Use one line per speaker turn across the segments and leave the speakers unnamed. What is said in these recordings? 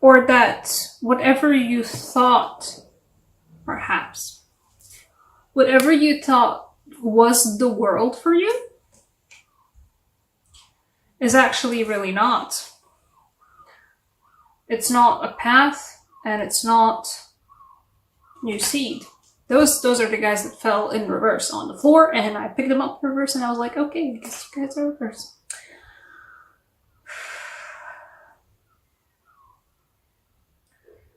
or that whatever you thought, perhaps, whatever you thought was the world for you is actually really not. It's not a path, and it's not new seed. Those are the guys that fell in reverse on the floor, and I picked them up in reverse, and I was like, okay, I guess you guys are reverse.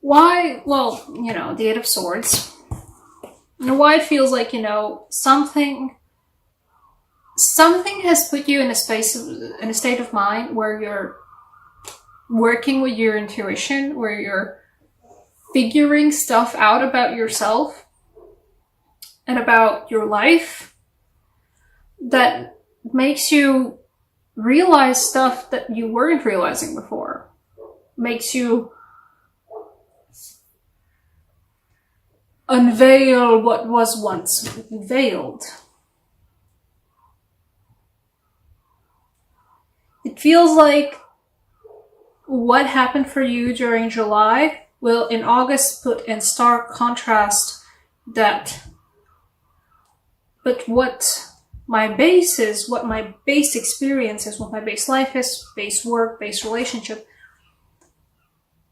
Why? Well, you know, the Eight of Swords. And why it feels like, you know, something has put you in a state of mind where you're working with your intuition, where you're figuring stuff out about yourself and about your life that makes you realize stuff that you weren't realizing before. Makes you unveil what was once veiled. It feels like what happened for you during July will in August put in stark contrast that, but what my base is, what my base experience is, what my base life is, base work, base relationship,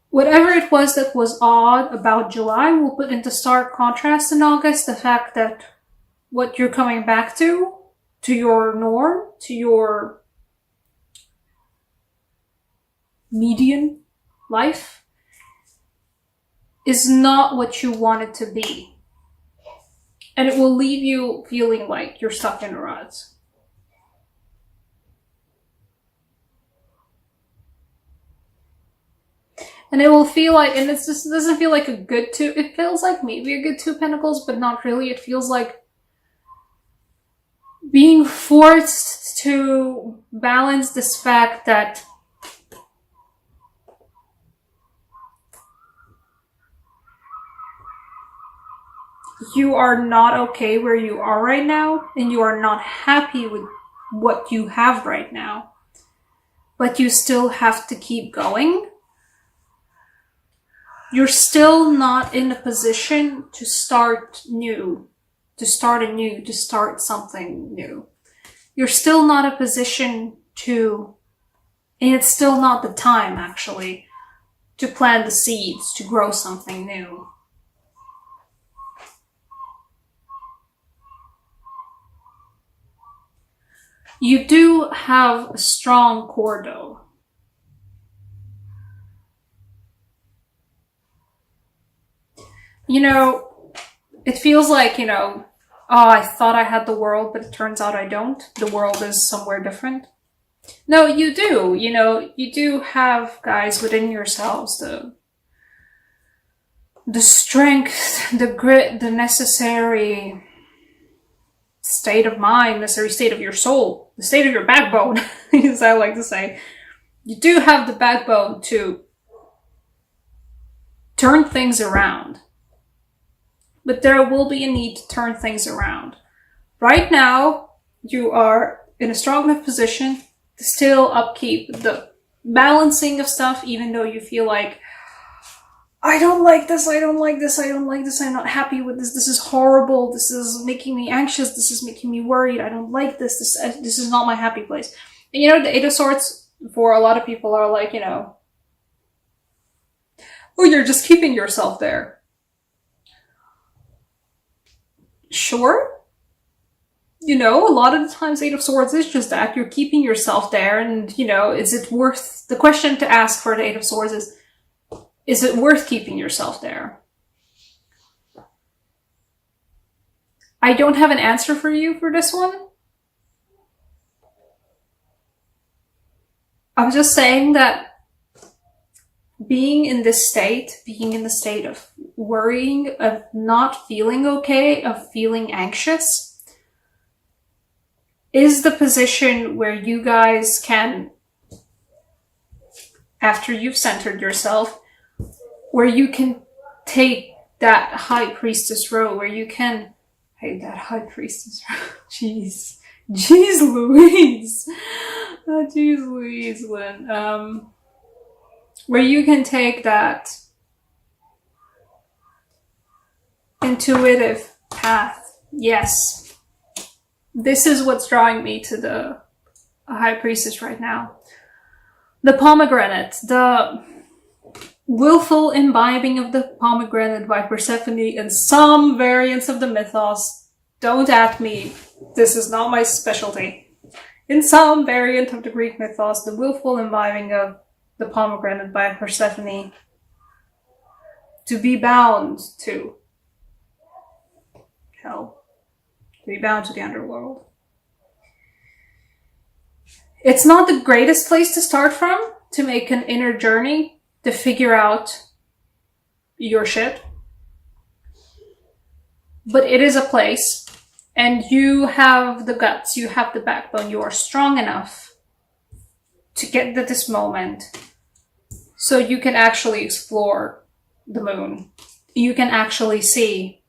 whatever it was that was odd about July will put into stark contrast in August the fact that what you're coming back to your norm, to your median life, is not what you want it to be. And it will leave you feeling like you're stuck in a rut. And it will feel like, and it just doesn't feel like a good two, it feels like maybe a good Two of Pentacles, but not really. It feels like being forced to balance this fact that you are not okay where you are right now, and you are not happy with what you have right now, but you still have to keep going. You're still not in a position to start new, to start anew, to start something new. You're still not in a position to, and it's still not the time actually, to plant the seeds, to grow something new. You do have a strong core though. You know, it feels like, you know, oh, I thought I had the world, but it turns out I don't. The world is somewhere different. No, you do. You know, you do have, guys, within yourselves the strength, the grit, the necessary state of mind, necessary state of your soul, the state of your backbone, as I like to say. You do have the backbone to turn things around. But there will be a need to turn things around. Right now, you are in a strong enough position to still upkeep the balancing of stuff, even though you feel like, I don't like this, I don't like this, I don't like this, I'm not happy with this, this is horrible, this is making me anxious, this is making me worried, I don't like this, this is not my happy place. And you know, the Eight of Swords, for a lot of people, are like, you know, oh, you're just keeping yourself there. Sure. You know, a lot of the times Eight of Swords is just that. You're keeping yourself there, and, you know, is it worth... The question to ask for the Eight of Swords is it worth keeping yourself there? I don't have an answer for you for this one. I'm just saying that being in this state, being in the state of worrying, of not feeling okay, of feeling anxious, is the position where you guys can, after you've centered yourself, where you can take that High Priestess role, where you can, hey, that High Priestess role, jeez Louise, oh, jeez Louise, Lynn, where you can take that intuitive path. Yes, this is what's drawing me to the High Priestess right now. The pomegranate, the willful imbibing of the pomegranate by Persephone and some variants of the mythos. Don't at me. This is not my specialty. In some variant of the Greek mythos, the willful imbibing of the pomegranate by Persephone to be bound to hell, to be bound to the underworld. It's not the greatest place to start from to make an inner journey to figure out your shit. But it is a place, and you have the guts, you have the backbone, you are strong enough to get to this moment so you can actually explore the moon. You can actually see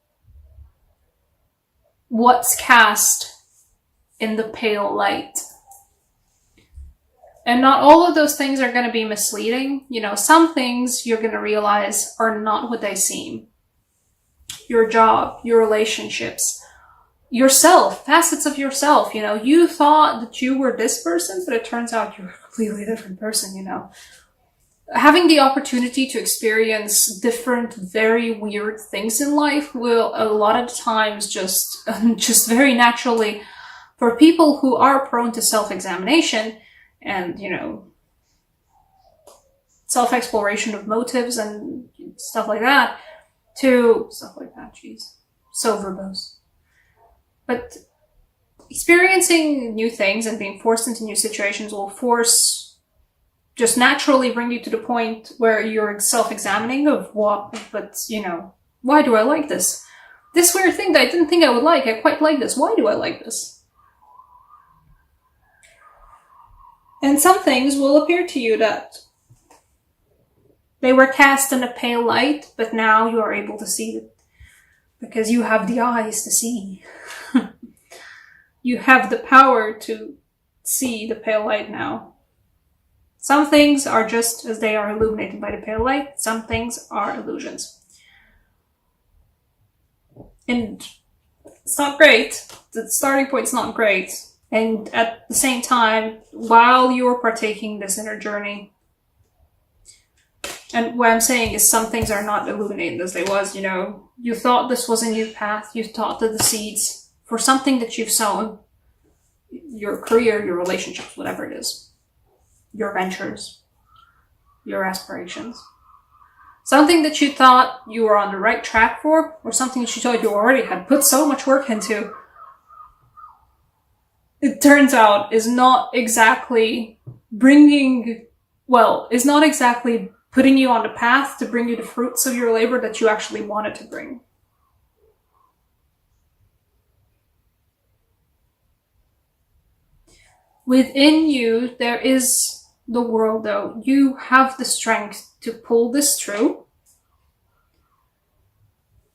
what's cast in the pale light. And not all of those things are going to be misleading. You know, some things you're going to realize are not what they seem. Your job, your relationships, yourself, facets of yourself. You know, you thought that you were this person, but it turns out you're a completely different person, you know. Having the opportunity to experience different, very weird things in life will a lot of times just very naturally, for people who are prone to self-examination and, you know, self-exploration of motives and stuff like that, jeez, so verbose. But experiencing new things and being forced into new situations will just naturally bring you to the point where you're self-examining of you know, why do I like this? This weird thing that I didn't think I would like, I quite like this. Why do I like this? And some things will appear to you that they were cast in a pale light, but now you are able to see it because you have the eyes to see. You have the power to see the pale light now. Some things are just as they are illuminated by the pale light. Some things are illusions. And it's not great. The starting point's not great. And at the same time, while you're partaking this inner journey, and what I'm saying is some things are not illuminated as they was, you know. You thought this was a new path. You thought that the seeds for something that you've sown, your career, your relationships, whatever it is, your ventures, your aspirations, something that you thought you were on the right track for, or something that you thought you already had put so much work into, it turns out is not exactly putting you on the path to bring you the fruits of your labor that you actually wanted to bring. Within you, there is the world, though. You have the strength to pull this through.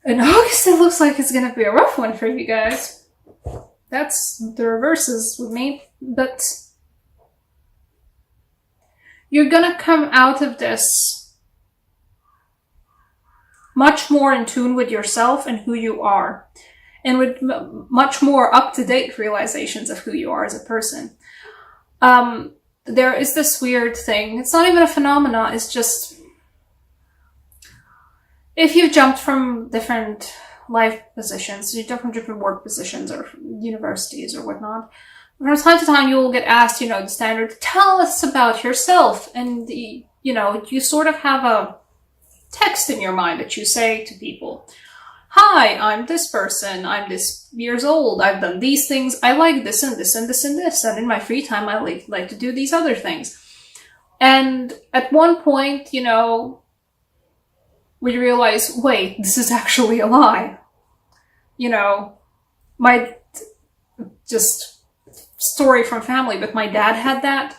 In August, it looks like it's going to be a rough one for you guys. That's the reverses with me. But you're going to come out of this much more in tune with yourself and who you are. And with much more up-to-date realizations of who you are as a person. There is this weird thing. It's not even a phenomenon. It's just, if you've jumped from different life positions, you jump from different work positions or universities or whatnot, from time to time you will get asked, you know, the standard, tell us about yourself. And, you know, you sort of have a text in your mind that you say to people. Hi, I'm this person, I'm this years old, I've done these things, I like this and this and this and this, and in my free time I like to do these other things. And at one point, you know, we realize, wait, this is actually a lie. You know, my, just story from family, but my dad had that.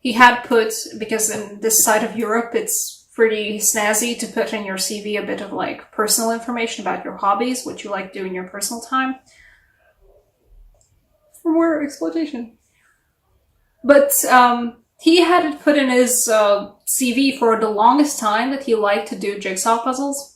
He had put, because in this side of Europe, it's pretty snazzy to put in your CV a bit of like personal information about your hobbies, what you like doing in your personal time. For more exploitation. But He had it put in his CV for the longest time that he liked to do jigsaw puzzles.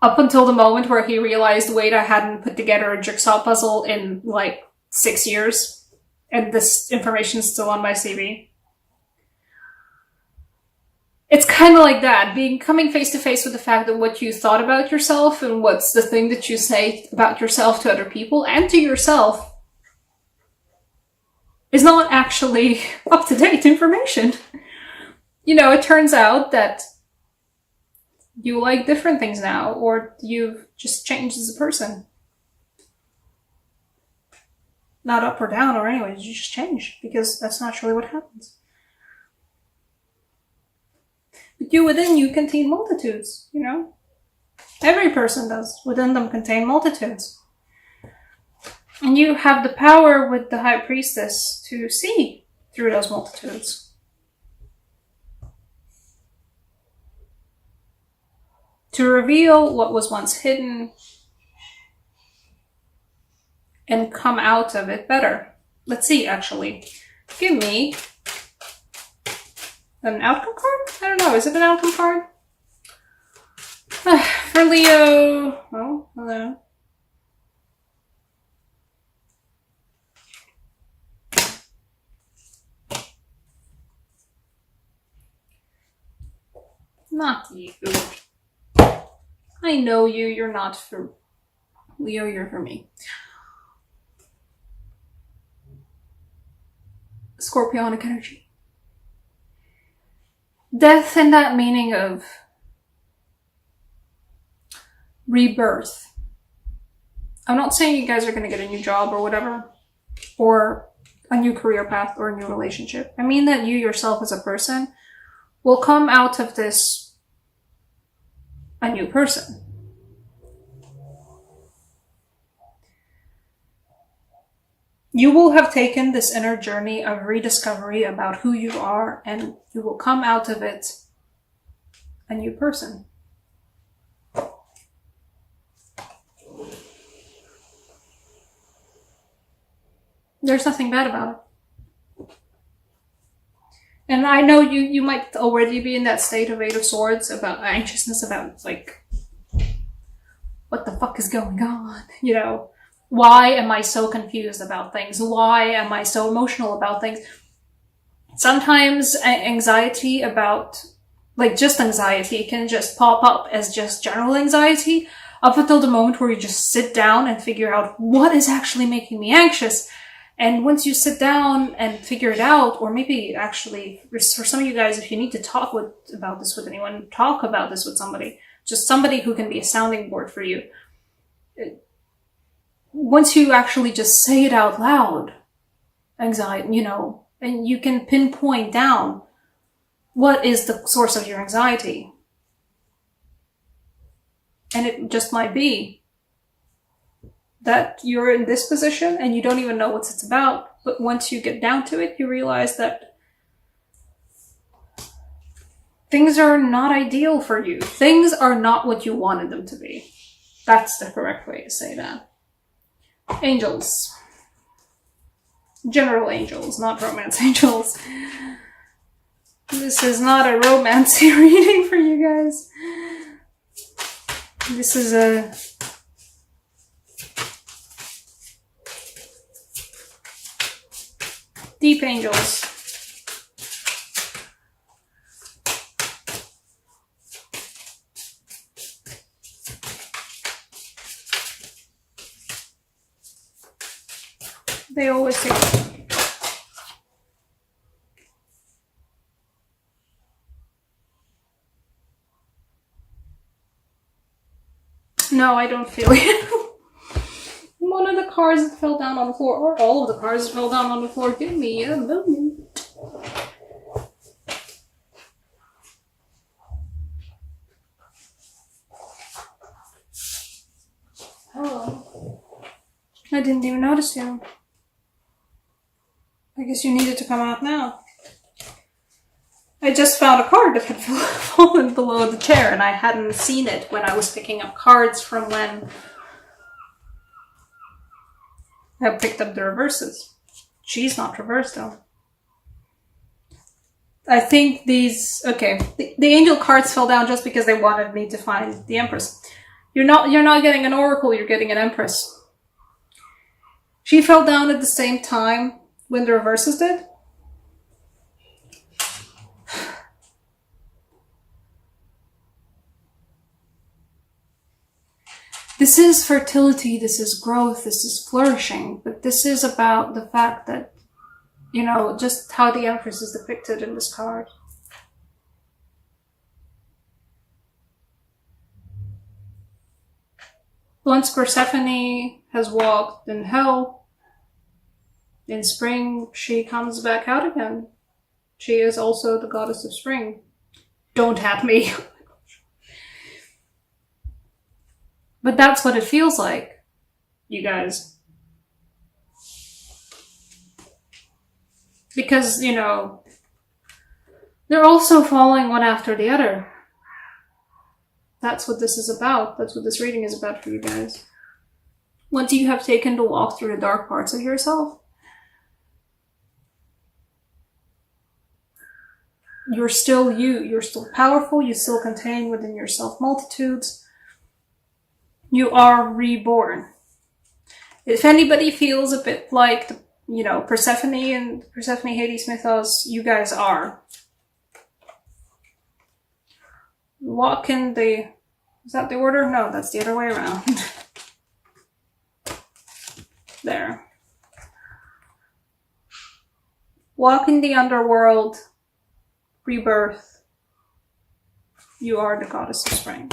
Up until the moment where he realized, wait, I hadn't put together a jigsaw puzzle in like 6 years, and this information is still on my CV. It's kind of like that, coming face to face with the fact that what you thought about yourself and what's the thing that you say about yourself to other people and to yourself is not actually up-to-date information. You know, it turns out that you like different things now, or you've just changed as a person. Not up or down or anyways, you just change, because that's naturally what happens. But you within you contain multitudes, you know? Every person does. Within them contain multitudes. And you have the power with the High Priestess to see through those multitudes. To reveal what was once hidden and come out of it better. Let's see, actually. Give me an outcome card? I don't know, is it an outcome card? For Leo... Oh, hello. Not you. I know you, you're not for Leo, you're for me. Scorpionic energy. Death in that meaning of rebirth. I'm not saying you guys are going to get a new job or whatever, or a new career path or a new relationship. I mean that you yourself as a person will come out of this a new person. You will have taken this inner journey of rediscovery about who you are, and you will come out of it a new person. There's nothing bad about it. And I know you might already be in that state of Eight of Swords, about anxiousness about, like, what the fuck is going on? You know, why am I so confused about things? Why am I so emotional about things? Sometimes anxiety about, like, just anxiety can just pop up as just general anxiety, up until the moment where you just sit down and figure out what is actually making me anxious. And once you sit down and figure it out, or maybe actually, for some of you guys, if you need to talk about this with anyone, talk about this with somebody. Just somebody who can be a sounding board for you. Once you actually just say it out loud, anxiety, you know, and you can pinpoint down what is the source of your anxiety. And it just might be that you're in this position and you don't even know what it's about. But once you get down to it, you realize that things are not ideal for you. Things are not what you wanted them to be. That's the correct way to say that. Angels. General angels, not romance angels. This is not a romance reading for you guys. This is a deep angels. They always take it. No, I don't feel it. One of the cars that fell down on the floor, or all of the cars that fell down on the floor. Give me a moment. Hello. I didn't even notice you. I guess you needed to come out now. I just found a card that had fallen below the chair, and I hadn't seen it when I was picking up cards from when I picked up the reverses. She's not reversed though. I think these, okay, the angel cards fell down just because they wanted me to find the Empress. You're not getting an oracle, you're getting an Empress. She fell down at the same time when the reverses did. This is fertility, this is growth, this is flourishing, but this is about the fact that, you know, just how the Empress is depicted in this card. Once Persephone has walked in hell, in spring she comes back out again. She is also the goddess of spring. Don't at me. But that's what it feels like, you guys. Because, you know, they're also falling one after the other. That's what this is about. That's what this reading is about for you guys. Once you have taken the walk through the dark parts of yourself, you're still you. You're still powerful. You still contain within yourself multitudes. You are reborn. If anybody feels a bit like, you know, Persephone and Persephone Hades mythos, you guys are. Walk in the... Is that the order? No, that's the other way around. There. Walk in the underworld. Rebirth. You are the goddess of spring.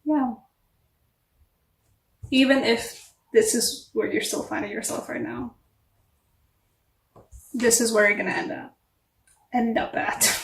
Yeah. Even if this is where you're still finding yourself right now. This is where you're gonna end up at.